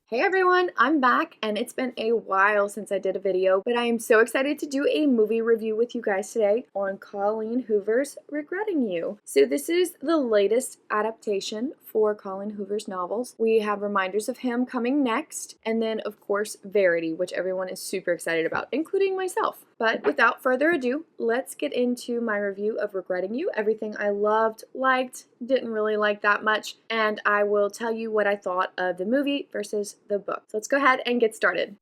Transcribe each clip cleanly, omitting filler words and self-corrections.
Hey everyone, I'm back and it's been a while since I did a video, but I am so excited to do a movie review with you guys today on Colleen Hoover's Regretting You. So this is the latest adaptation for Colleen Hoover's novels. We have Reminders of Him coming next, and then of course Verity, which everyone is super excited about, including myself. But without further ado, let's get into my review of Regretting You. Everything I loved, liked, didn't really like that much, and I will tell you what I thought of the movie versus the book. So let's go ahead and get started.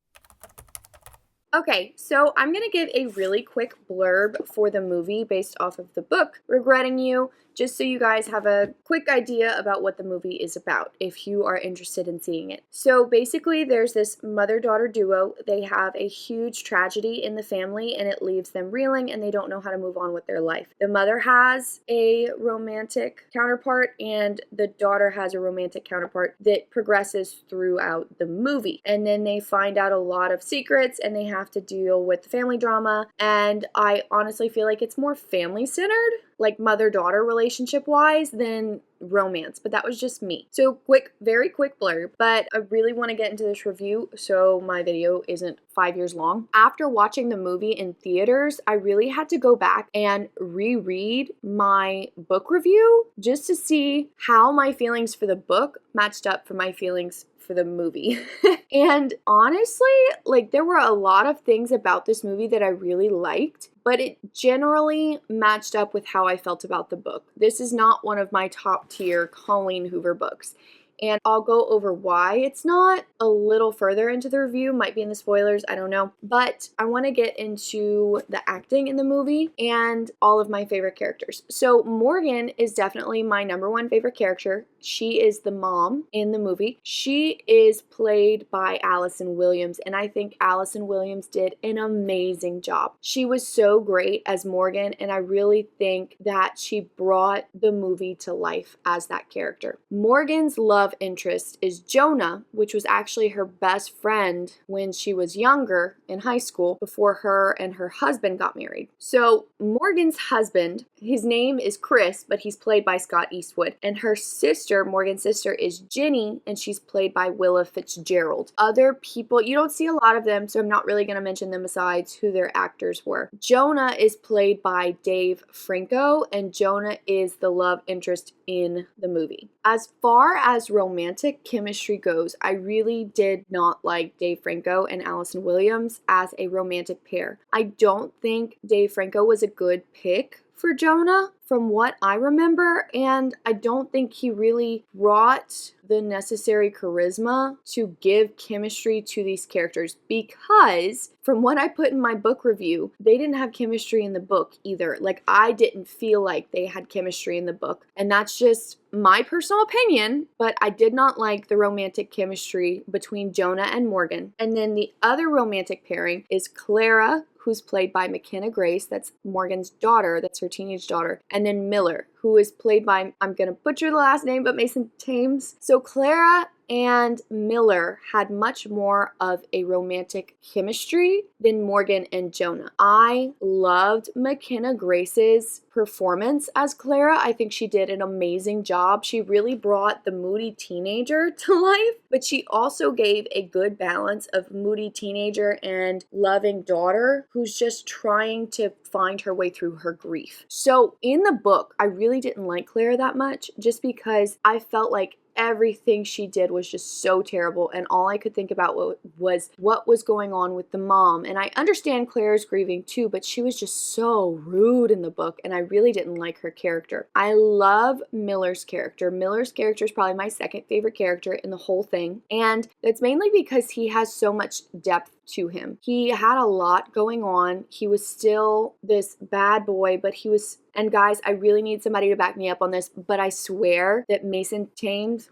Okay, so I'm going to give a really quick blurb for the movie based off of the book, Regretting You, just so you guys have a quick idea about what the movie is about, if you are interested in seeing it. So basically, there's this mother-daughter duo. They have a huge tragedy in the family, and it leaves them reeling, and they don't know how to move on with their life. The mother has a romantic counterpart, and the daughter has a romantic counterpart that progresses throughout the movie. And then they find out a lot of secrets, and they have to deal with the family drama, and I honestly feel like it's more family-centered, like mother-daughter relationship-wise, than romance, but that was just me. So very quick blurb, but I really want to get into this review so my video isn't 5 years long. After watching the movie in theaters, I really had to go back and reread my book review just to see how my feelings for the book matched up for my feelings for the movie. And honestly, like, there were a lot of things about this movie that I really liked, but it generally matched up with how I felt about the book. This is not one of my top tier Colleen Hoover books, and I'll go over why it's not a little further into the review, might be in the spoilers, I don't know. But I want to get into the acting in the movie and all of my favorite characters. So Morgan is definitely my number one favorite character. She is the mom in the movie. She is played by Allison Williams, and I think Allison Williams did an amazing job. She was so great as Morgan, and I really think that she brought the movie to life as that character. Morgan's love interest is Jonah, which was actually her best friend when she was younger in high school before her and her husband got married. So Morgan's husband, his name is Chris, but he's played by Scott Eastwood, and her sister, Morgan's sister, is Ginny, and she's played by Willa Fitzgerald. Other people, you don't see a lot of them, so I'm not really going to mention them besides who their actors were. Jonah is played by Dave Franco, and Jonah is the love interest in the movie. As far as romantic chemistry goes, I really did not like Dave Franco and Allison Williams as a romantic pair. I don't think Dave Franco was a good pick for Jonah from what I remember, and I don't think he really brought the necessary charisma to give chemistry to these characters, because from what I put in my book review, they didn't have chemistry in the book either. Like, I didn't feel like they had chemistry in the book, and that's just my personal opinion, but I did not like the romantic chemistry between Jonah and Morgan. And then the other romantic pairing is Clara, who's played by McKenna Grace, that's Morgan's daughter, that's her teenage daughter, and then Miller, who is played by, I'm gonna butcher the last name, but Mason Thames. So Clara and Miller had much more of a romantic chemistry than Morgan and Jonah. I loved McKenna Grace's performance as Clara. I think she did an amazing job. She really brought the moody teenager to life, but she also gave a good balance of moody teenager and loving daughter who's just trying to find her way through her grief. So in the book, I really didn't like Clara that much, just because I felt like everything she did was just so terrible, and all I could think about was what was going on with the mom. And I understand Claire's grieving too, but she was just so rude in the book, and I really didn't like her character. I love Miller's character. Miller's character is probably my second favorite character in the whole thing, and that's mainly because he has so much depth to him. He had a lot going on. He was still this bad boy, but he was, and guys, I really need somebody to back me up on this, but I swear that Mason Thames,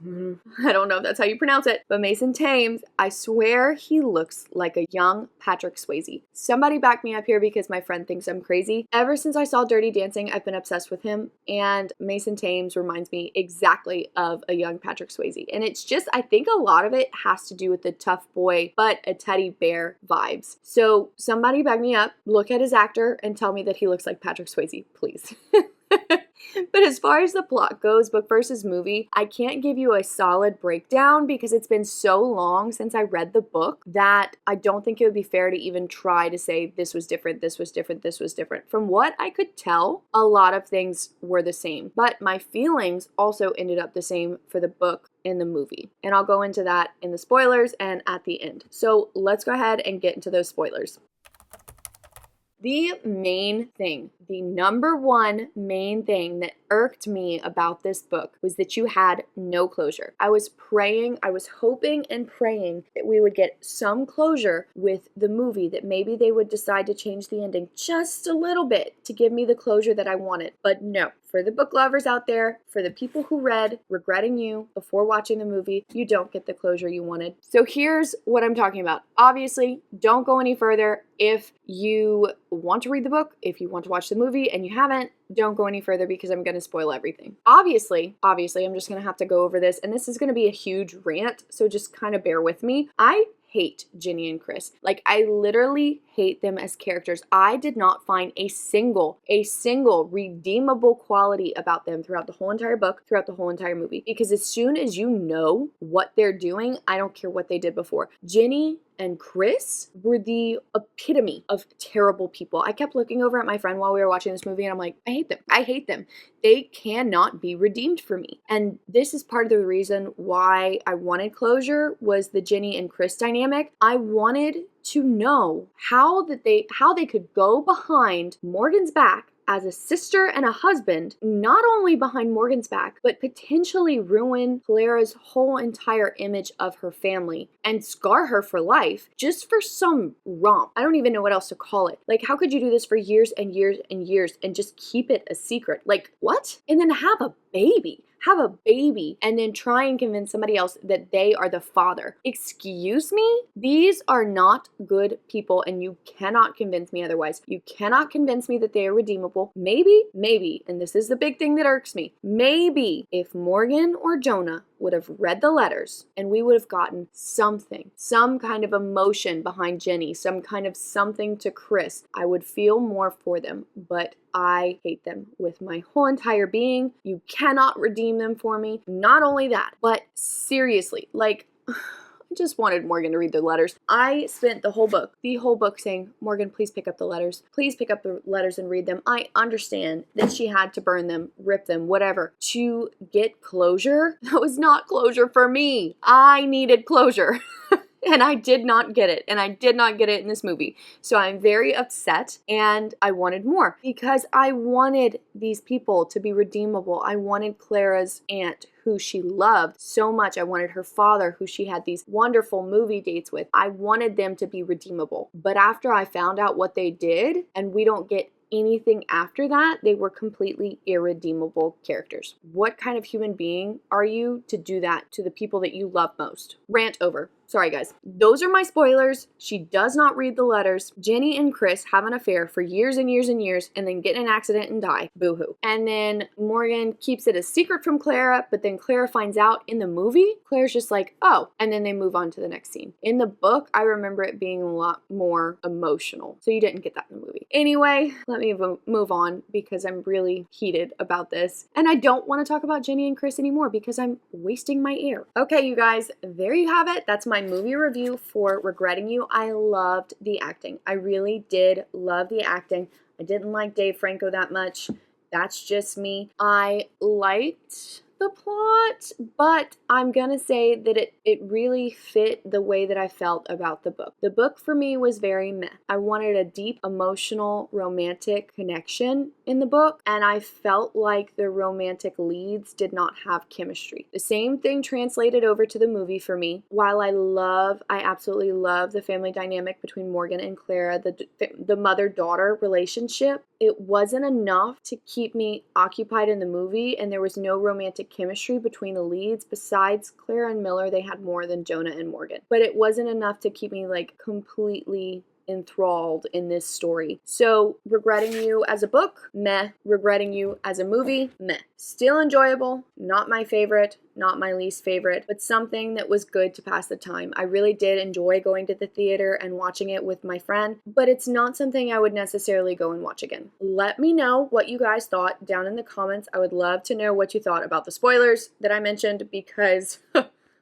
I don't know if that's how you pronounce it, but Mason Thames, I swear he looks like a young Patrick Swayze. Somebody back me up here because my friend thinks I'm crazy. Ever since I saw Dirty Dancing, I've been obsessed with him, and Mason Thames reminds me exactly of a young Patrick Swayze. And it's just, I think a lot of it has to do with the tough boy, but a teddy bear vibes. So somebody back me up, look at his actor, and tell me that he looks like Patrick Swayze, please. But as far as the plot goes, book versus movie, I can't give you a solid breakdown because it's been so long since I read the book that I don't think it would be fair to even try to say this was different, this was different, this was different. From what I could tell, a lot of things were the same, but my feelings also ended up the same for the book and the movie. And I'll go into that in the spoilers and at the end. So let's go ahead and get into those spoilers. The main thing, the number one main thing that irked me about this book was that you had no closure. I was hoping and praying that we would get some closure with the movie, that maybe they would decide to change the ending just a little bit to give me the closure that I wanted. But no. For the book lovers out there, for the people who read Regretting You before watching the movie, you don't get the closure you wanted. So here's what I'm talking about. Obviously, don't go any further. If you want to read the book, if you want to watch the movie and you haven't, don't go any further because I'm going to spoil everything. Obviously, I'm just going to have to go over this, and this is going to be a huge rant, so just kind of bear with me. I hate Ginny and Chris. Like, I literally hate them as characters. I did not find a single redeemable quality about them throughout the whole entire book, throughout the whole entire movie. Because as soon as you know what they're doing, I don't care what they did before. Ginny and Chris were the epitome of terrible people. I kept looking over at my friend while we were watching this movie and I'm like, I hate them. I hate them. They cannot be redeemed for me. And this is part of the reason why I wanted closure, was the Ginny and Chris dynamic. I wanted to know how they could go behind Morgan's back as a sister and a husband, not only behind Morgan's back, but potentially ruin Clara's whole entire image of her family and scar her for life just for some romp. I don't even know what else to call it. Like, how could you do this for years and years and years and just keep it a secret? Like, what? And then have a baby and then try and convince somebody else that they are the father. Excuse me? These are not good people, and you cannot convince me otherwise. You cannot convince me that they are redeemable. Maybe, and this is the big thing that irks me, maybe if Morgan or Jonah would have read the letters and we would have gotten something, some kind of emotion behind Jenny, some kind of something to Chris, I would feel more for them. But I hate them with my whole entire being. You cannot redeem them for me. Not only that, but seriously, like, I just wanted Morgan to read the letters. I spent the whole book saying, Morgan, please pick up the letters. Please pick up the letters and read them. I understand that she had to burn them, rip them, whatever, to get closure. That was not closure for me. I needed closure. And I did not get it. And I did not get it in this movie. So I'm very upset, and I wanted more because I wanted these people to be redeemable. I wanted Clara's aunt, who she loved so much. I wanted her father, who she had these wonderful movie dates with. I wanted them to be redeemable. But after I found out what they did, and we don't get anything after that, they were completely irredeemable characters. What kind of human being are you to do that to the people that you love most? Rant over. Sorry, guys. Those are my spoilers. She does not read the letters. Jenny and Chris have an affair for years and years and years and then get in an accident and die. Boo-hoo. And then Morgan keeps it a secret from Clara, but then Clara finds out in the movie. Clara's just like, oh, and then they move on to the next scene. In the book, I remember it being a lot more emotional. So you didn't get that in the movie. Anyway, let me move on because I'm really heated about this. And I don't want to talk about Jenny and Chris anymore because I'm wasting my air. Okay, you guys, there you have it. That's my movie review for Regretting You. I loved the acting. I really did love the acting. I didn't like Dave Franco that much. That's just me. I liked the plot, but I'm gonna say that it really fit the way that I felt about the book. The book for me was very meh. I wanted a deep, emotional, romantic connection in the book, and I felt like the romantic leads did not have chemistry. The same thing translated over to the movie for me. While I absolutely love the family dynamic between Morgan and Clara, the mother-daughter relationship, it wasn't enough to keep me occupied in the movie, and there was no romantic chemistry between the leads. Besides Clara and Miller, they had more than Jonah and Morgan. But it wasn't enough to keep me like completely enthralled in this story. So Regretting You as a book, meh. Regretting You as a movie, meh. Still enjoyable, not my favorite, not my least favorite, but something that was good to pass the time. I really did enjoy going to the theater and watching it with my friend, but it's not something I would necessarily go and watch again. Let me know what you guys thought down in the comments. I would love to know what you thought about the spoilers that I mentioned because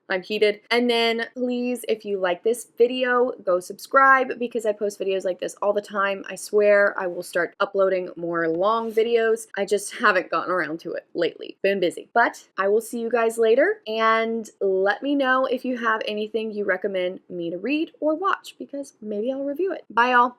I'm heated. And then please, if you like this video, go subscribe because I post videos like this all the time. I swear I will start uploading more long videos. I just haven't gotten around to it lately. Been busy. But I will see you guys later, and let me know if you have anything you recommend me to read or watch because maybe I'll review it. Bye, y'all.